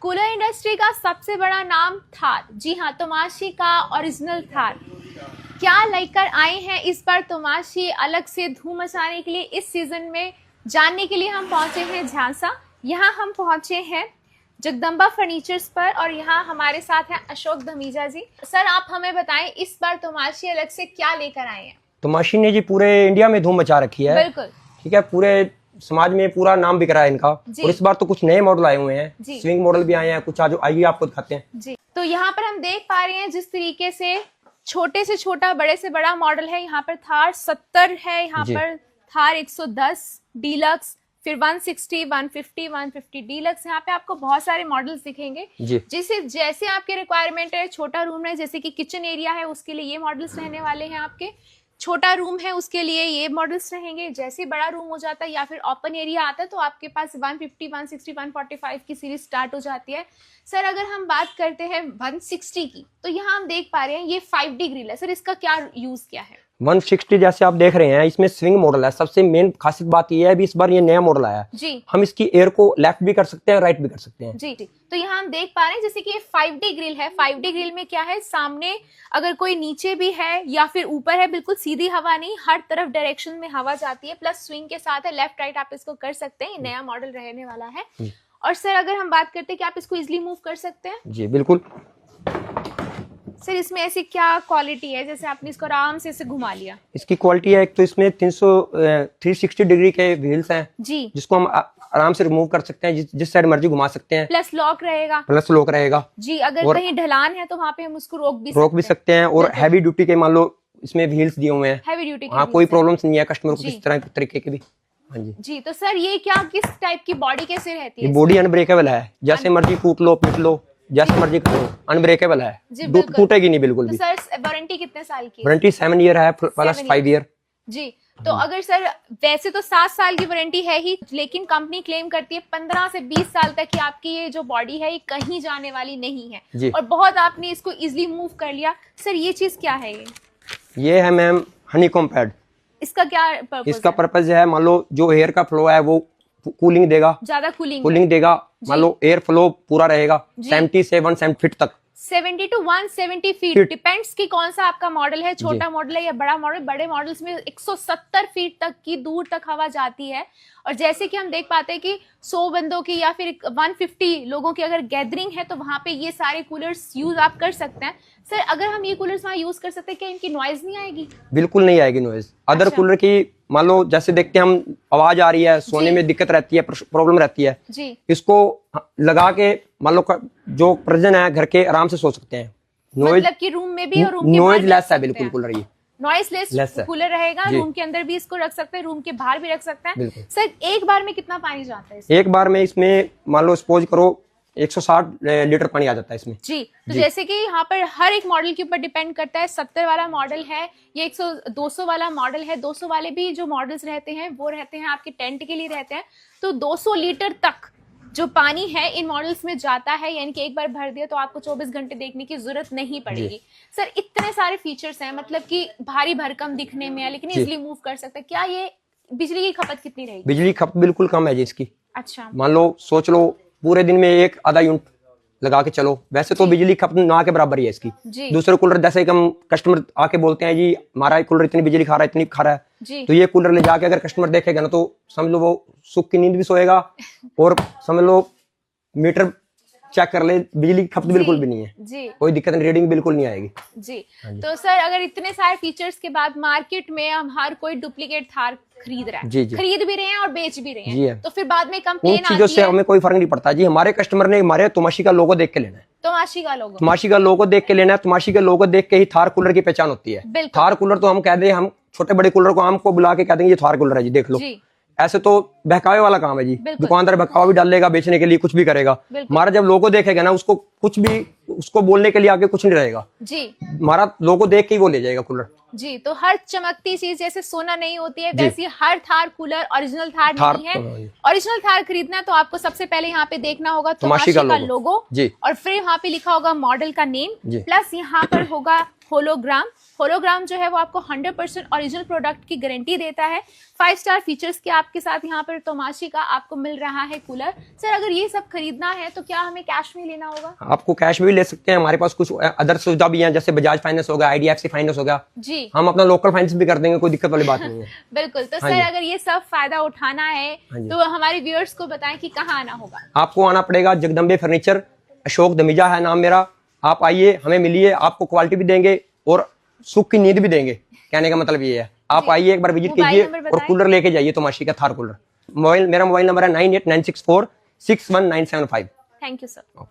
Cooler industry का सबसे बड़ा नाम थार, जी हाँ, तोमाशी का ओरिजिनल थार क्या लेकर आए हैं इस बार तोमाशी अलग से धूम मचाने के लिए। इस सीजन में जानने के लिए हम पहुंचे हैं झांसा। यहाँ हम पहुंचे हैं जगदम्बा फर्नीचर्स पर और यहाँ हमारे साथ हैं अशोक धमीजा जी। सर आप हमें बताएं इस बार तोमाशी अलग से क्या लेकर आए हैं। तोमाशी ने जी पूरे इंडिया में धूम मचा रखी है। बिल्कुल ठीक है, पूरे समाज में पूरा नाम बिक रहा है इनका। और इस बार तो कुछ नए मॉडल आए हुए हैं, स्विंग मॉडल भी आए हैं कुछ। आज आइए आपको दिखाते हैं जी। तो यहाँ पर हम देख पा रहे हैं जिस तरीके से छोटे से छोटा बड़े से बड़ा मॉडल है। यहाँ पर थार 70 है, यहाँ पर थार 110 डीलक्स, फिर 160, 150, 150 डीलक्स। यहाँ पे आपको बहुत सारे मॉडल्स दिखेंगे जिसे जैसे आपके रिक्वायरमेंट है। छोटा रूम है जैसे कि किचन एरिया है उसके लिए ये मॉडल्स रहने वाले हैं आपके। छोटा रूम है उसके लिए ये मॉडल्स रहेंगे। जैसे बड़ा रूम हो जाता है या फिर ओपन एरिया आता है तो आपके पास 150, 160, 145 की सीरीज स्टार्ट हो जाती है। सर अगर हम बात करते हैं 160 की तो यहाँ हम देख पा रहे हैं ये 5D ग्रिल है। सर इसका क्या यूज क्या है। 160 जैसे आप देख रहे हैं इसमें स्विंग मॉडल है। सबसे मेन खासियत बात यह है अभी इस बार ये नया मॉडल आया है जी। हम इसकी एयर को लेफ्ट भी कर सकते हैं, राइट भी कर सकते हैं। जी जी। तो यहाँ हम देख पा रहे हैं जैसे कि ये 5D ग्रिल है। 5D ग्रिल में क्या है, सामने अगर कोई नीचे भी है या फिर ऊपर है, बिल्कुल सीधी हवा नहीं, हर तरफ डायरेक्शन में हवा जाती है। प्लस स्विंग के साथ है, लेफ्ट राइट आप इसको कर सकते हैं। ये नया मॉडल रहने वाला है। और सर अगर हम बात करते हैं कि आप इसको इजिली मूव कर सकते हैं। जी बिल्कुल। सर इसमें ऐसी क्या क्वालिटी है जैसे आपने इसको आराम से इसे घुमा लिया। इसकी क्वालिटी है एक तो इसमें 360 डिग्री के व्हील्स हैं जी, जिसको हम आराम से रिमूव कर सकते हैं, जिस साइड मर्जी घुमा सकते हैं। प्लस लॉक रहेगा। जी। अगर कहीं ढलान है तो वहाँ पे हम उसको रोक भी सकते हैं। और हैवी ड्यूटी के मान लो इसमें व्हील्स दिए हुए हैं, हैवी ड्यूटी हाँ कोई प्रॉब्लम नहीं है कस्टमर को किसी तरह तरीके की भी। हाँ जी जी। तो सर ये क्या किस टाइप की बॉडी कैसे रहती है। ये बॉडी अनब्रेकेबल है, जैसे मर्जी कूट लो पीट लो जैसे मर्जी करो, अनब्रेकेबल है, टूटेगी नहीं बिल्कुल भी। तो सर वारंटी कितने साल की है। वारंटी 7 ईयर है प्लस 5 ईयर जी। तो अगर सर वैसे तो 7 साल की वारंटी है ही, लेकिन कंपनी क्लेम करती है 15 से 20 साल तक की आपकी ये जो बॉडी है ये कहीं जाने वाली नहीं है। और बहुत आपने इसको इजिली मूव कर लिया। सर ये चीज क्या है। ये है मैम हनीकॉम्ब पैड। इसका क्या पर्पस। इसका पर्पज है मान लो जो एयर का फ्लो है वो कूलिंग देगा, ज्यादा कूलिंग देगा। मान लो एयर फ्लो पूरा रहेगा 70 से 170 फीट तक, 70 to 170 फीट। डिपेंड्स कि कौन सा आपका मॉडल है, छोटा मॉडल है या बड़ा मॉडल। बड़े मॉडल्स में 170 फीट तक की दूर तक हवा जाती है। और जैसे कि हम देख पाते हैं कि 100 बंदों की या फिर 150 लोगों की अगर गैदरिंग है तो वहां पे ये सारे कूलर्स यूज आप कर सकते हैं। सर अगर हम ये कूलर्स वहाँ यूज कर सकते हैं क्या इनकी नॉइज नहीं आएगी। बिल्कुल नहीं आएगी नॉइज। अदर कूलर की मान लो जैसे देखते हैं हम आवाज आ रही है, सोने में दिक्कत रहती है, प्रॉब्लम रहती है जी। इसको लगा के मान लो जो परिजन है घर के आराम से सो सकते हैं। मतलब कि रूम में भी और रूम के नॉइज लेस है बिल्कुल कूलर। ये नॉइज लेस कूलर रहेगा। रूम के अंदर भी इसको रख सकते हैं, रूम के बाहर भी रख सकते हैं। सर एक बार में कितना पानी जाता है इसमें? एक बार में इसमें मान लो सपोज करो 160 लीटर पानी आ जाता है इसमें जी। तो जैसे कि यहाँ पर हर एक मॉडल के ऊपर डिपेंड करता है। 70 वाला मॉडल है, ये 200 वाला मॉडल है। 200 वाले भी जो मॉडल्स रहते हैं वो रहते हैं आपके टेंट के लिए रहते हैं। तो 200 लीटर तक जो पानी है इन मॉडल्स में जाता है, यानी कि एक बार भर दिया तो आपको 24 घंटे देखने की जरूरत नहीं पड़ेगी। सर इतने सारे फीचर्स हैं, मतलब कि भारी भरकम दिखने में है लेकिन इजिली मूव कर सकते हैं। क्या ये बिजली की खपत कितनी रहेगी। बिजली खपत बिल्कुल कम है जी इसकी। अच्छा मान लो सोच लो पूरे दिन में 1-आधा यूनिट लगा के चलो, वैसे तो बिजली खपत ना के बराबर ही है इसकी। दूसरे कूलर जैसे कि हम कस्टमर आके बोलते हैं जी हमारा कूलर इतनी बिजली खा रहा है, इतनी खा रहा है, तो ये कूलर ले जाके अगर कस्टमर देखेगा ना तो समझ लो वो सुख की नींद भी सोएगा। और समझ लो मीटर चेक कर ले, बिजली की खपत बिल्कुल भी नहीं है जी। कोई दिक्कत नहीं, रीडिंग बिल्कुल नहीं आएगी जी। तो सर अगर इतने सारे फीचर्स के बाद मार्केट में हम हर कोई डुप्लीकेट थार खरीद रहा है जी। खरीद भी रहे हैं और बेच भी रहे हैं, तो फिर बाद में कंप्लेन आती है। से हमें कोई फर्क नहीं पड़ता जी। हमारे कस्टमर ने हमारे तोमाशी का लोगो देख के लेना है। तोमाशी का लोगो देख के लेना है। तोमाशी का लोगो देख के ही थार कूलर की पहचान होती है। थार कूलर तो हम कह दें, हम छोटे बड़े कूलर को हमको बुला के कह देंगे ये थार कूलर है जी, देख लो। ऐसे तो बहकावे वाला काम है जी। दुकानदार बहकावा भी डालेगा बेचने के लिए, कुछ भी करेगा। हमारा जब लोगो देखेगा ना उसको कुछ भी उसको बोलने के लिए आगे कुछ नहीं रहेगा जी। हमारा लोगो देख के ही वो ले जाएगा कूलर जी। तो हर चमकती चीज जैसे सोना नहीं होती है वैसे हर थार कूलर ओरिजिनल थार नहीं है। ओरिजिनल थार खरीदना तो आपको सबसे पहले यहाँ पे देखना होगा तमाशी का लोगो जी, और फिर यहाँ पे लिखा होगा मॉडल का नेम, प्लस यहाँ पर होगा होलोग्राम। होलोग्राम जो है वो आपको 100% ओरिजिनल प्रोडक्ट की गारंटी देता है। 5 स्टार फीचर्स के आपके साथ यहाँ पर तमाशी का आपको मिल रहा है कूलर। सर अगर ये सब खरीदना है तो क्या हमें कैश में लेना होगा? आपको कैश में भी ले सकते हैं, हमारे पास कुछ अदर सुविधा भी है, जैसे बजाज फाइनेंस होगा, IDFC फाइनेंस होगा जी, हम अपना लोकल फाइनेंस भी कर देंगे, कोई दिक्कत वाली बात नहीं है। बिल्कुल। तो सर अगर ये सब फायदा उठाना है तो हमारे व्यूअर्स को बताएं कि कहाँ आना होगा? आपको आना पड़ेगा जगदम्बे फर्नीचर, अशोक दमीजा है नाम मेरा। आप आइए, हमें मिलिए, आपको क्वालिटी भी देंगे और सुख की नींद भी देंगे। कहने का मतलब ये है, आप आइए एक बार विजिट कीजिए और कूलर लेके जाइए तमाशी का थार कूलर। मेरा मोबाइल नंबर है 9896461975। Thank you sir.